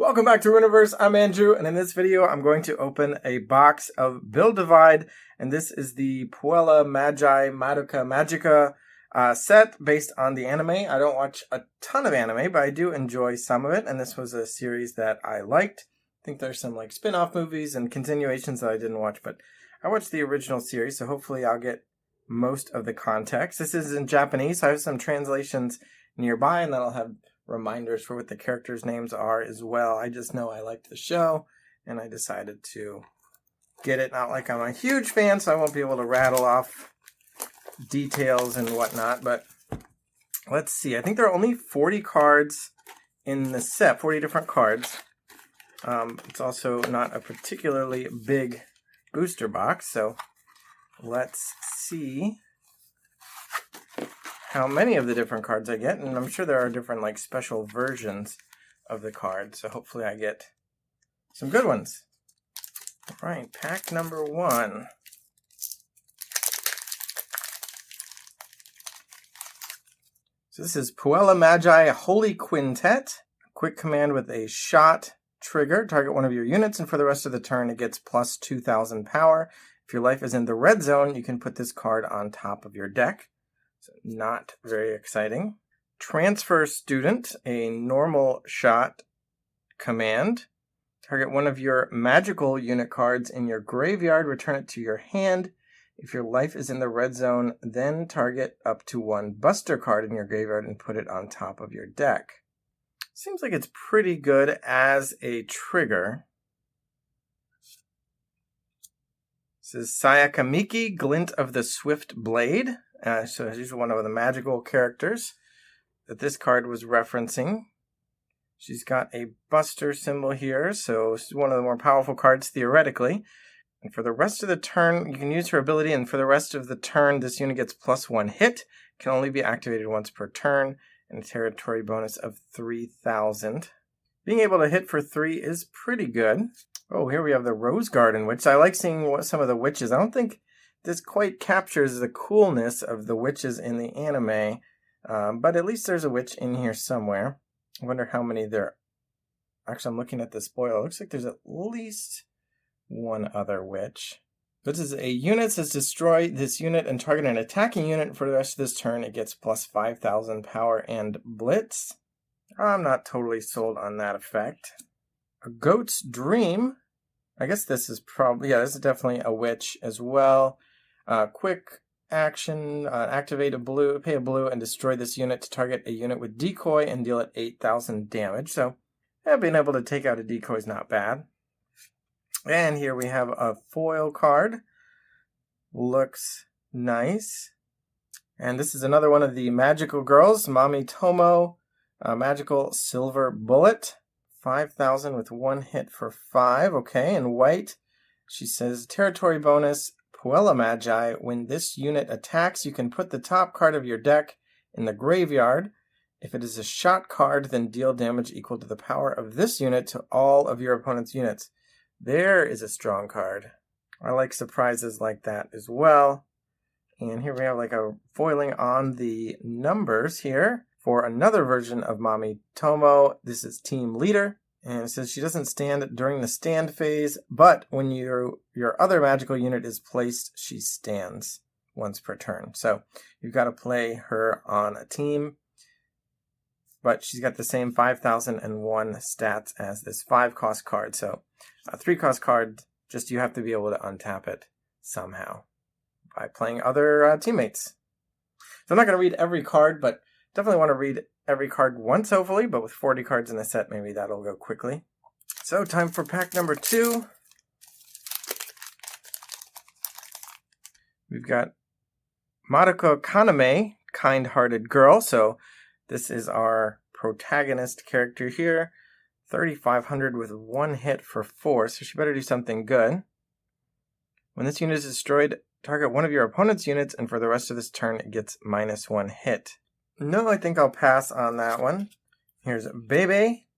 Welcome back to Universe. I'm Andrew, and in this video, I'm going to open a box of Build Divide, and this is the Puella Magi Madoka Magica set based on the anime. I don't watch a ton of anime, but I do enjoy some of it, and this was a series that I liked. I think there's some like spin-off movies and continuations that I didn't watch, but I watched the original series, so hopefully I'll get most of the context. This is in Japanese, so I have some translations nearby, and then I'll have reminders for what the characters' names are as well. I just know I liked the show, and I decided to get it. Not like I'm a huge fan, so I won't be able to rattle off details and whatnot, but let's see. I think there are only 40 cards in the set, 40 different cards. It's also not a particularly big booster box, so let's see how many of the different cards I get, and I'm sure there are different like special versions of the card, so hopefully I get some good ones. All right, pack number 1. So this is Puella Magi Holy Quintet. Quick command with a shot trigger. Target one of your units, and for the rest of the turn it gets plus 2,000 power. If your life is in the red zone, you can put this card on top of your deck. So not very exciting. Transfer Student, a normal shot command. Target one of your magical unit cards in your graveyard, return it to your hand. If your life is in the red zone, then target up to one Buster card in your graveyard and put it on top of your deck. Seems like it's pretty good as a trigger. This is Sayakamiki, Glint of the Swift Blade. So she's one of the magical characters that this card was referencing. She's got a Buster symbol here, so she's one of the more powerful cards theoretically. And for the rest of the turn, you can use her ability, and for the rest of the turn, this unit gets +1 hit, can only be activated once per turn, and a territory bonus of 3,000. Being able to hit for 3 is pretty good. Oh, here we have the Rose Garden Witch. I like seeing some of the witches. I don't think this quite captures the coolness of the witches in the anime, but at least there's a witch in here somewhere. I wonder how many there are. Actually, I'm looking at the spoiler. It looks like there's at least one other witch. This is a unit. It says destroy this unit and target an attacking unit. For the rest of this turn, it gets plus 5,000 power and blitz. I'm not totally sold on that effect. A Goat's Dream. I guess this is probably, yeah, this is definitely a witch as well. Quick action, activate a blue, pay a blue, and destroy this unit to target a unit with decoy and deal it 8,000 damage. So, yeah, being able to take out a decoy is not bad. And here we have a foil card. Looks nice. And this is another one of the magical girls, Mami Tomo, Magical Silver Bullet. 5,000 with 1 hit for 5. Okay, in white, she says, territory bonus, Puella Magi. When this unit attacks, you can put the top card of your deck in the graveyard. If it is a shot card, then deal damage equal to the power of this unit to all of your opponent's units. There is a strong card. I like surprises like that as well. And here we have like a foiling on the numbers here for another version of Mami Tomo. This is Team Leader. And it says she doesn't stand during the stand phase, but when your other magical unit is placed, she stands once per turn. So you've got to play her on a team. But she's got the same 5,001 stats as this 5-cost card. So a 3-cost card, just you have to be able to untap it somehow by playing other teammates. So I'm not going to read every card, but definitely want to read every card once, hopefully. But with 40 cards in the set, maybe that'll go quickly. So time for pack number 2. We've got Madoka Kaname, Kind-Hearted Girl. So this is our protagonist character here. 3,500 with 1 hit for 4, so she better do something good. When this unit is destroyed, target one of your opponent's units, and for the rest of this turn, it gets -1 hit. No, I think I'll pass on that one. Here's Bebe.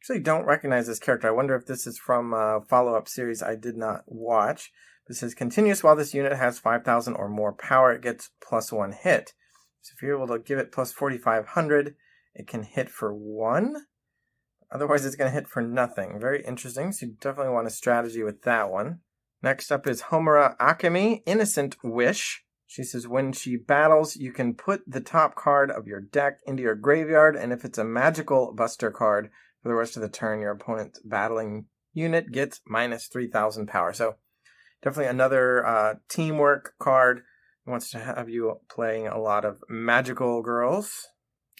Actually don't recognize this character. I wonder if this is from a follow-up series I did not watch. This is continuous while this unit has 5,000 or more power. It gets +1 hit. So if you're able to give it plus 4,500, it can hit for 1. Otherwise, it's going to hit for nothing. Very interesting. So you definitely want a strategy with that one. Next up is Homura Akemi, Innocent Wish. She says when she battles, you can put the top card of your deck into your graveyard, and if it's a magical buster card, for the rest of the turn, your opponent's battling unit gets minus 3,000 power. So definitely another teamwork card. It wants to have you playing a lot of magical girls.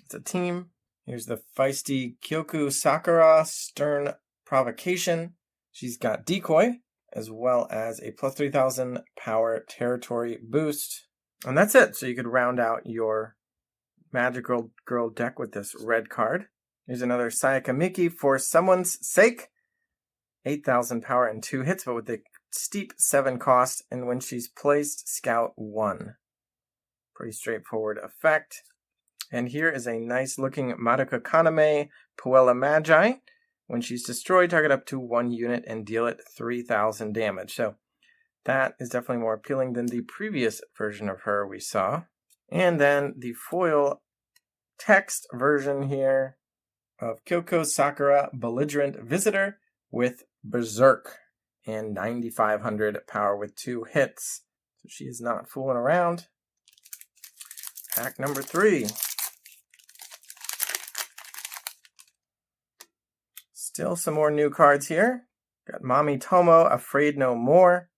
It's a team. Here's the feisty Kyoku Sakura, Stern Provocation. She's got Decoy, as well as a plus 3,000 power territory boost. And that's it. So you could round out your magical girl deck with this red card. Here's another Sayaka Miki, For Someone's Sake. 8,000 power and 2 hits, but with a steep 7 cost. And when she's placed, Scout 1. Pretty straightforward effect. And here is a nice looking Madoka Kaname, Puella Magi. When she's destroyed, target up to 1 unit and deal it 3,000 damage. So that is definitely more appealing than the previous version of her we saw. And then the foil text version here of Kyoko Sakura, Belligerent Visitor with Berserk and 9,500 power with 2 hits. So she is not fooling around. Pack number 3. Still some more new cards here. Got Mami Tomo, Afraid No More.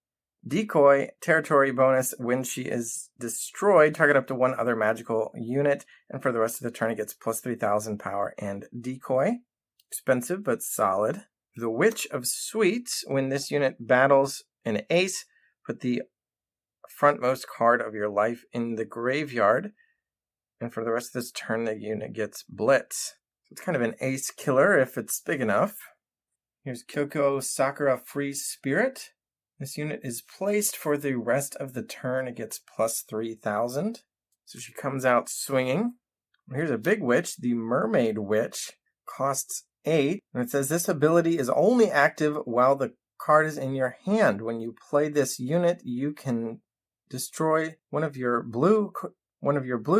Decoy, territory bonus. When she is destroyed, target up to 1 other magical unit. And for the rest of the turn, it gets plus 3,000 power and Decoy. Expensive, but solid. The Witch of Sweets. When this unit battles an ace, put the frontmost card of your life in the graveyard. And for the rest of this turn, the unit gets Blitz. It's kind of an ace killer if it's big enough. Here's Kyoko Sakura, Free Spirit. This unit is placed for the rest of the turn. It gets plus 3,000. So she comes out swinging. Here's a big witch, the Mermaid Witch. Costs 8. And it says this ability is only active while the card is in your hand. When you play this unit, you can destroy one of your blue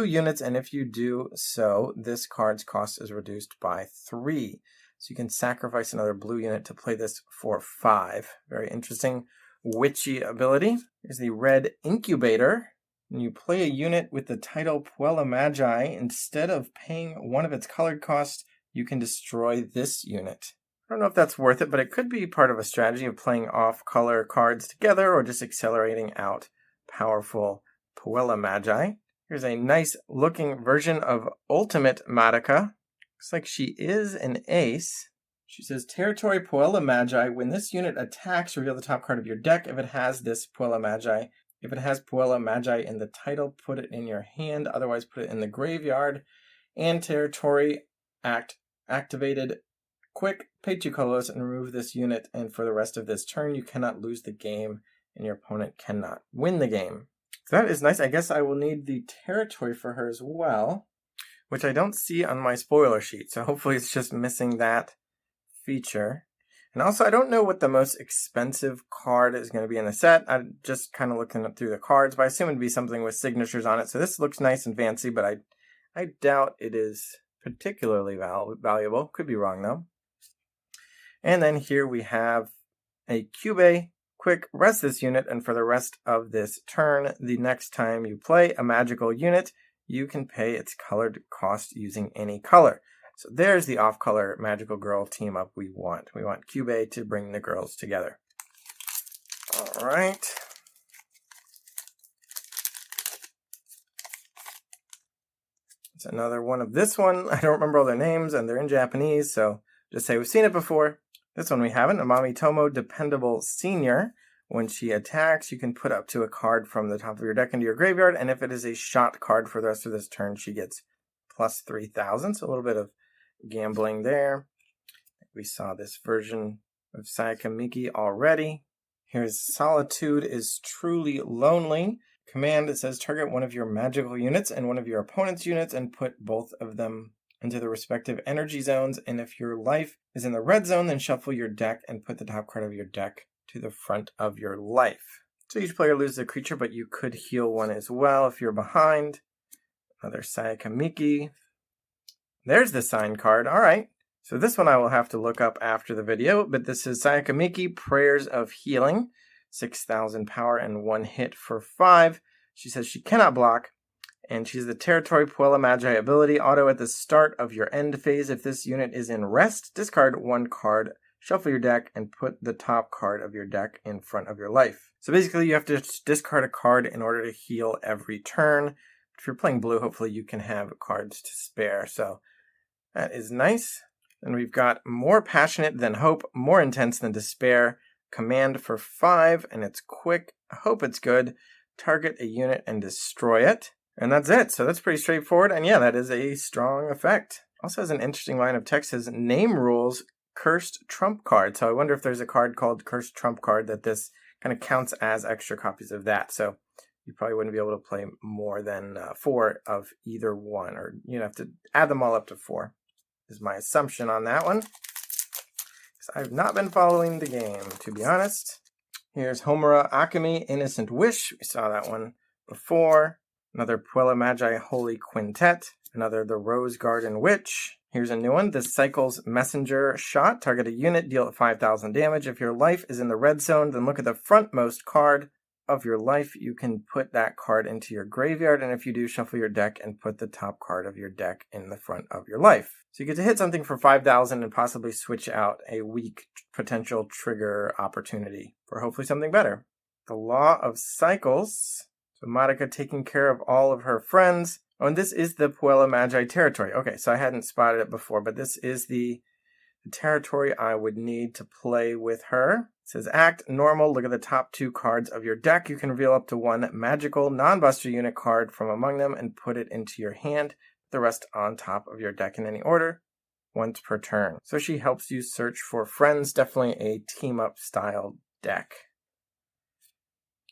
units, and if you do so, this card's cost is reduced by 3. So you can sacrifice another blue unit to play this for 5. Very interesting witchy ability. Here's the Red Incubator. When you play a unit with the title Puella Magi, instead of paying one of its colored costs, you can destroy this unit. I don't know if that's worth it, but it could be part of a strategy of playing off-color cards together or just accelerating out powerful Puella Magi. Here's a nice looking version of Ultimate Madoka. Looks like she is an ace. She says, Territory Puella Magi. When this unit attacks, reveal the top card of your deck. If it has this Puella Magi. If it has Puella Magi in the title, put it in your hand. Otherwise, put it in the graveyard. And Territory activated. Quick, pay 2 colors and remove this unit. And for the rest of this turn, you cannot lose the game. And your opponent cannot win the game. So that is nice. I guess I will need the territory for her as well, which I don't see on my spoiler sheet. So hopefully it's just missing that feature. And also, I don't know what the most expensive card is going to be in the set. I'm just kind of looking up through the cards, but I assume it'd be something with signatures on it. So this looks nice and fancy, but I doubt it is particularly valuable. Could be wrong, though. And then here we have a Cube. Quick, rest this unit, and for the rest of this turn, the next time you play a magical unit, you can pay its colored cost using any color. So there's the off-color magical girl team up we want. We want Cube to bring the girls together. All right. It's another one of this one. I don't remember all their names, and they're in Japanese, so just say we've seen it before. This one we haven't. Amami Tomo, Dependable Senior. When she attacks, you can put up to a card from the top of your deck into your graveyard, and if it is a shot card for the rest of this turn, she gets plus 3,000. So a little bit of gambling there. We saw this version of Sayaka Miki already. Here's Solitude is Truly Lonely. Command, it says target one of your magical units and one of your opponent's units and put both of them into the respective energy zones, and if your life is in the red zone, then shuffle your deck and put the top card of your deck to the front of your life. So each player loses a creature, but you could heal one as well if you're behind. Another Sayaka Miki. There's the sign card. All right. So this one I will have to look up after the video, but this is Sayaka Miki, Prayers of Healing, 6,000 power and 1 hit for 5. She says she cannot block, and she's the Territory Puella Magi ability, auto at the start of your end phase. If this unit is in rest, discard 1 card, shuffle your deck, and put the top card of your deck in front of your life. So basically you have to discard a card in order to heal every turn. If you're playing blue, hopefully you can have cards to spare, so that is nice. And we've got More Passionate Than Hope, More Intense Than Despair, command for 5, and it's quick. I hope it's good. Target a unit and destroy it. And that's it. So that's pretty straightforward. And yeah, that is a strong effect. Also has an interesting line of text. Says name rules cursed trump card. So I wonder if there's a card called cursed trump card that this kind of counts as extra copies of that. So you probably wouldn't be able to play more than 4 of either one, or you'd have to add them all up to 4. Is my assumption on that one, because I've not been following the game, to be honest. Here's Homura Akemi, Innocent Wish. We saw that one before. Another Puella Magi Holy Quintet. Another The Rose Garden Witch. Here's a new one, the Cycle's Messenger Shot. Target a unit, deal 5,000 damage. If your life is in the red zone, then look at the frontmost card of your life. You can put that card into your graveyard, and if you do, shuffle your deck and put the top card of your deck in the front of your life. So you get to hit something for 5,000 and possibly switch out a weak potential trigger opportunity for hopefully something better. The Law of Cycles. So Madoka taking care of all of her friends. Oh, and this is the Puella Magi territory. Okay, so I hadn't spotted it before, but this is the territory I would need to play with her. It says act normal. Look at the top 2 cards of your deck. You can reveal up to 1 magical non-buster unit card from among them and put it into your hand. The rest on top of your deck in any order, once per turn. So she helps you search for friends. Definitely a team-up style deck.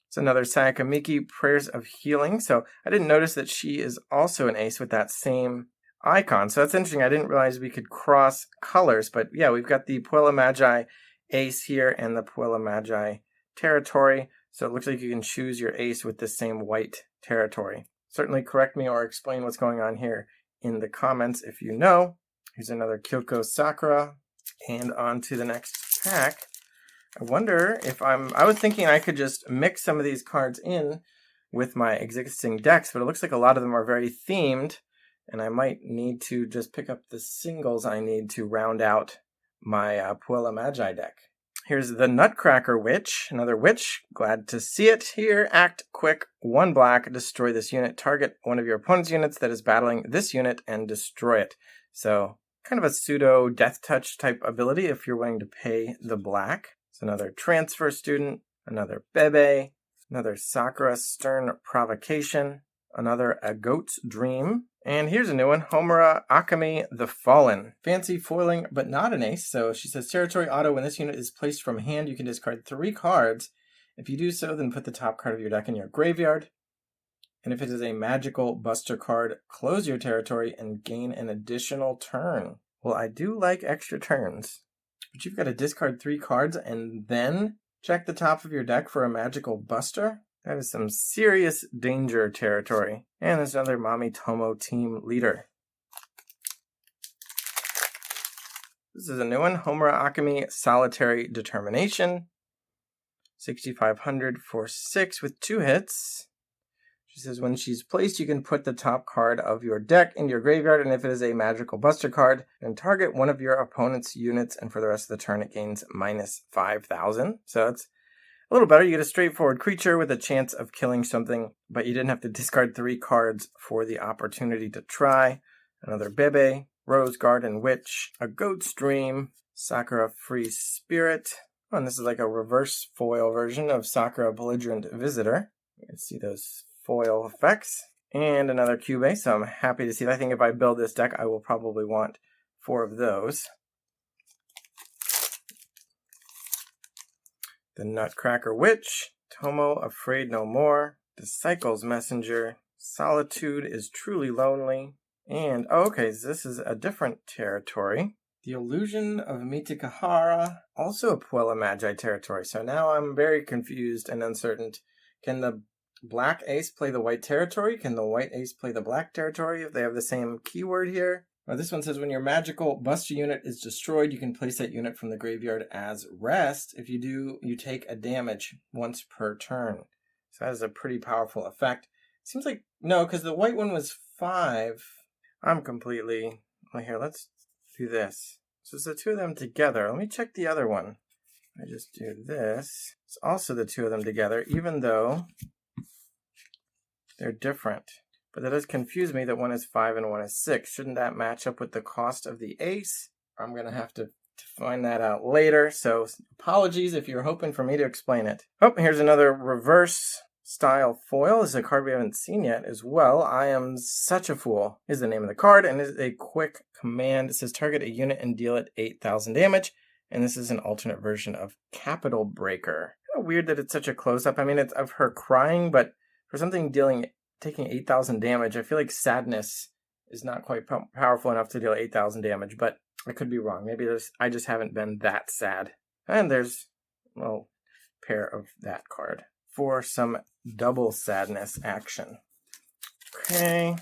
It's another Sayaka Miki, Prayers of Healing. So I didn't notice that she is also an ace with that same icon. So that's interesting. I didn't realize we could cross colors. But yeah, we've got the Puella Magi ace here and the Puella Magi territory. So it looks like you can choose your ace with the same white territory. Certainly correct me or explain what's going on here in the comments if you know. Here's another Kyoko Sakura. And on to the next pack. I wonder if I was thinking I could just mix some of these cards in with my existing decks, but it looks like a lot of them are very themed, and I might need to just pick up the singles I need to round out my Puella Magi deck. Here's the Nutcracker Witch, another witch. Glad to see it here. Act quick, 1 black, destroy this unit. Target one of your opponent's units that is battling this unit and destroy it. So kind of a pseudo death touch type ability if you're willing to pay the black. It's another transfer student, another Bebe, another Sakura Stern Provocation, another A Goat's Dream. And here's a new one, Homura Akemi, The Fallen. Fancy foiling, but not an ace. So she says, territory auto, when this unit is placed from hand, you can discard 3 cards. If you do so, then put the top card of your deck in your graveyard. And if it is a magical buster card, close your territory and gain an additional turn. Well, I do like extra turns. But you've got to discard 3 cards and then check the top of your deck for a magical buster? That is some serious danger territory. And there's another Mamitomo team leader. This is a new one, Homura Akemi, Solitary Determination. 6,500 for 6 with 2 hits. She says when she's placed, you can put the top card of your deck into your graveyard, and if it is a magical buster card, then target one of your opponent's units, and for the rest of the turn, it gains minus 5,000. So it's a little better. You get a straightforward creature with a chance of killing something, but you didn't have to discard 3 cards for the opportunity to try. Another Bebe, Rose Garden Witch, A Goat's Dream, Sakura Free Spirit. Oh, and this is like a reverse foil version of Sakura Belligerent Visitor. You can see those foil effects. And another Cube, so I'm happy to see that. I think if I build this deck, I will probably want 4 of those. The Nutcracker Witch, Tomo Afraid No More, The Cycle's Messenger, Solitude is Truly Lonely, and, okay, so this is a different territory. The Illusion of Mitikahara, also a Puella Magi territory. So now I'm very confused and uncertain. Can the black ace play the white territory? Can the white ace play the black territory if they have the same keyword here? This one says when your magical Buster unit is destroyed, you can place that unit from the graveyard as rest. If you do, you take a damage once per turn. So that is a pretty powerful effect. Seems like, no, because the white one was 5. I'm completely, well, here, let's do this. So it's the two of them together. Let me check the other one. I just do this. It's also the two of them together, even though they're different. But that does confuse me that one is 5 and one is 6. Shouldn't that match up with the cost of the ace? I'm going to have to find that out later. So apologies if you're hoping for me to explain it. Oh, here's another reverse style foil. This is a card we haven't seen yet as well. I am such a fool is the name of the card, and it is a quick command. It says target a unit and deal it 8,000 damage. And this is an alternate version of Capital Breaker. Kind of weird that it's such a close-up. I mean, it's of her crying, but for something taking 8,000 damage, I feel like sadness is not quite powerful enough to deal 8,000 damage, but I could be wrong. Maybe I just haven't been that sad. And there's a little pair of that card for some double sadness action. Okay.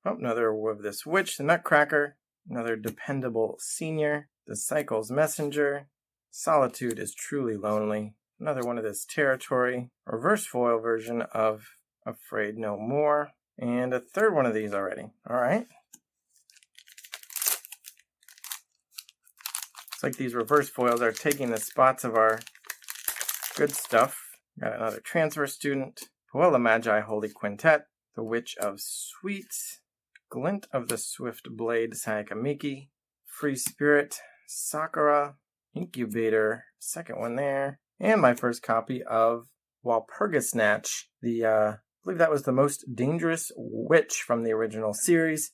Oh, another of this Witch, the Nutcracker, another dependable senior, the Cycle's Messenger, Solitude is Truly Lonely, another one of this Territory, reverse foil version of Afraid No More, and a third one of these already. All right. It's like these reverse foils are taking the spots of our good stuff. Got another Transfer Student, Puella Magi Holy Quintet, the Witch of Sweets, Glint of the Swift Blade Sayaka Miki, Free Spirit, Sakura, Incubator, second one there, and my first copy of Walpurgisnatch, I believe that was the most dangerous witch from the original series.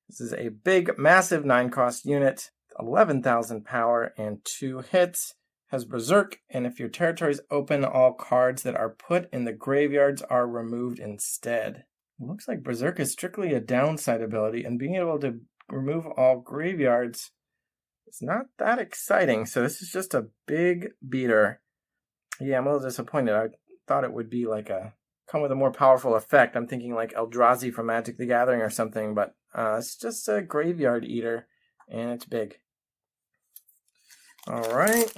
This is a big, massive 9-cost unit, 11,000 power and 2 hits. Has Berserk, and if your territory is open, all cards that are put in the graveyards are removed instead. It looks like Berserk is strictly a downside ability, and being able to remove all graveyards is not that exciting. So this is just a big beater. Yeah, I'm a little disappointed. I thought it would be like come with a more powerful effect. I'm thinking like Eldrazi from Magic the Gathering or something, but it's just a graveyard eater, and it's big. All right.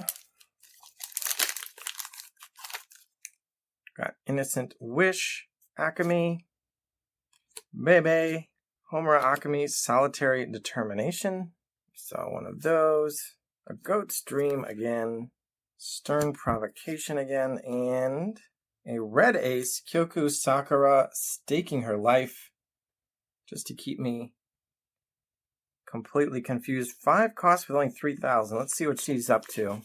Got Innocent Wish, Akemi, Bebe, Homura Akemi's Solitary Determination. Saw one of those. A Goat's Dream again. Stern Provocation again. And a red ace, Kyoku Sakura, staking her life. Just to keep me completely confused. 5 costs with only 3,000. Let's see what she's up to.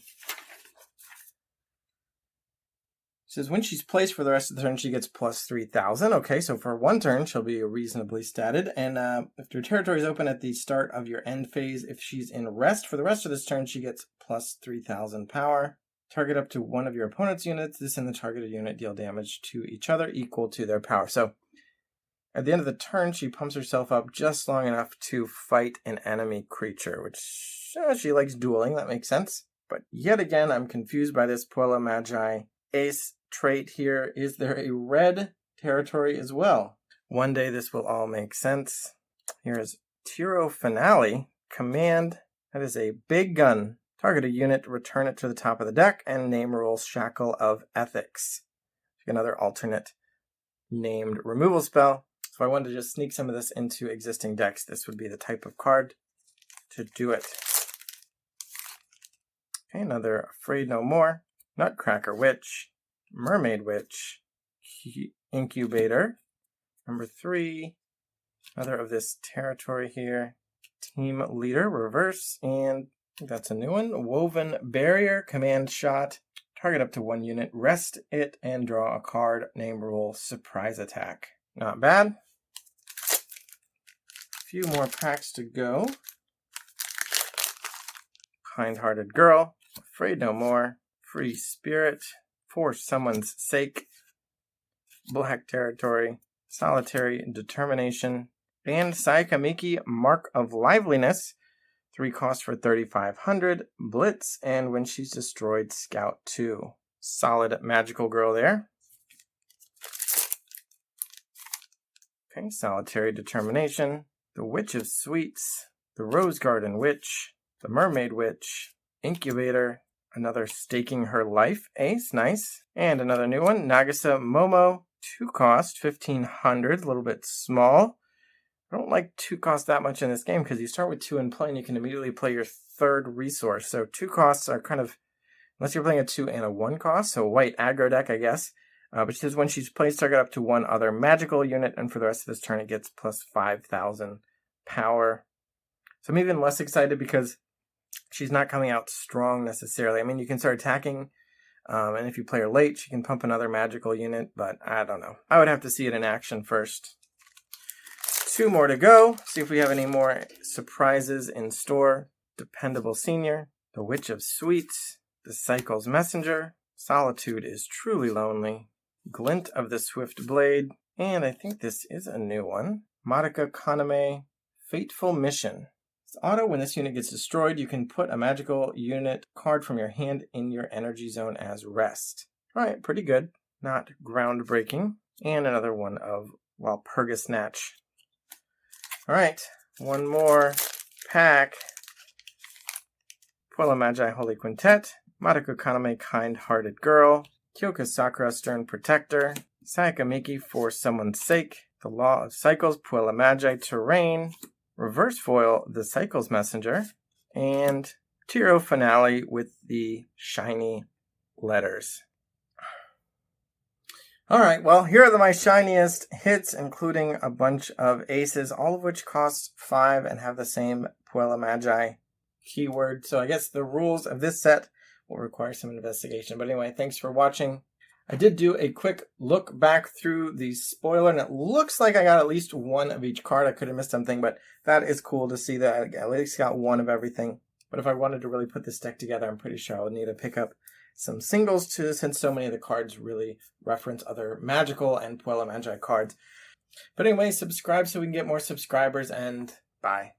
Says when she's placed for the rest of the turn, she gets plus 3,000. Okay, so for one turn, she'll be reasonably statted. And if your territory is open at the start of your end phase, if she's in rest for the rest of this turn, she gets plus 3,000 power. Target up to one of your opponent's units. This and the targeted unit deal damage to each other equal to their power. So at the end of the turn, she pumps herself up just long enough to fight an enemy creature, which she likes dueling. That makes sense. But yet again, I'm confused by this Puella Magi ace trait here. Is there a red territory as well? One day this will all make sense. Here is Tiro Finale. Command. That is a big gun. Target a unit, return it to the top of the deck, and name roll Shackle of Ethics. Another alternate named removal spell. So if I wanted to just sneak some of this into existing decks, this would be the type of card to do it. Okay, another Afraid No More. Nutcracker Witch, Mermaid Witch, Incubator, number 3, another of this territory here, Team Leader, reverse, and I think that's a new one, Woven Barrier, Command Shot, target up to one unit, rest it, and draw a card, name rule, Surprise Attack. Not bad. A few more packs to go. Kind-Hearted Girl, Afraid No More, Free Spirit, For Someone's Sake, Black Territory, Solitary Determination, and Sayaka Miki, Mark of Liveliness. 3 costs for 3,500, Blitz, and when she's destroyed, Scout 2. Solid magical girl there. Okay, Solitary Determination, the Witch of Sweets, the Rose Garden Witch, the Mermaid Witch, Incubator, another Staking Her Life ace, nice, and another new one, Nagisa Momo, 2 cost, 1500, a little bit small. I don't like 2 cost that much in this game because you start with 2 in play and you can immediately play your 3rd resource. So 2 costs are kind of, unless you're playing a 2 and a 1 cost, so white aggro deck, I guess. But she says when she's placed, target up to 1 other magical unit, and for the rest of this turn, it gets plus 5,000 power. So I'm even less excited because she's not coming out strong necessarily. I mean, you can start attacking, and if you play her late, she can pump another magical unit, but I don't know. I would have to see it in action first. 2 more to go. See if we have any more surprises in store. Dependable Senior, the Witch of Sweets, the Cycle's Messenger, Solitude is Truly Lonely, Glint of the Swift Blade, and I think this is a new one, Madoka Kaname, Fateful Mission. It's auto. When this unit gets destroyed, you can put a magical unit card from your hand in your energy zone as rest. Alright, pretty good. Not groundbreaking. And another one of Walpurga Snatch. Alright, one more pack. Puella Magi Holy Quintet, Madoka Kaname Kind-Hearted Girl, Kyoka Sakura Stern Protector, Sayaka Miki For Someone's Sake, The Law of Cycles, Puella Magi Terrain, Reverse Foil, The Cycle's Messenger, and Tiro Finale with the shiny letters. Alright, well, here are my shiniest hits, including a bunch of aces, all of which cost 5 and have the same Puella Magi keyword. So I guess the rules of this set will require some investigation. But anyway, thanks for watching. I did do a quick look back through the spoiler, and it looks like I got at least 1 of each card. I could have missed something, but that is cool to see that I at least got 1 of everything. But if I wanted to really put this deck together, I'm pretty sure I would need to pick up some singles too, since so many of the cards really reference other magical and Puella Magi cards. But anyway, subscribe so we can get more subscribers, and bye.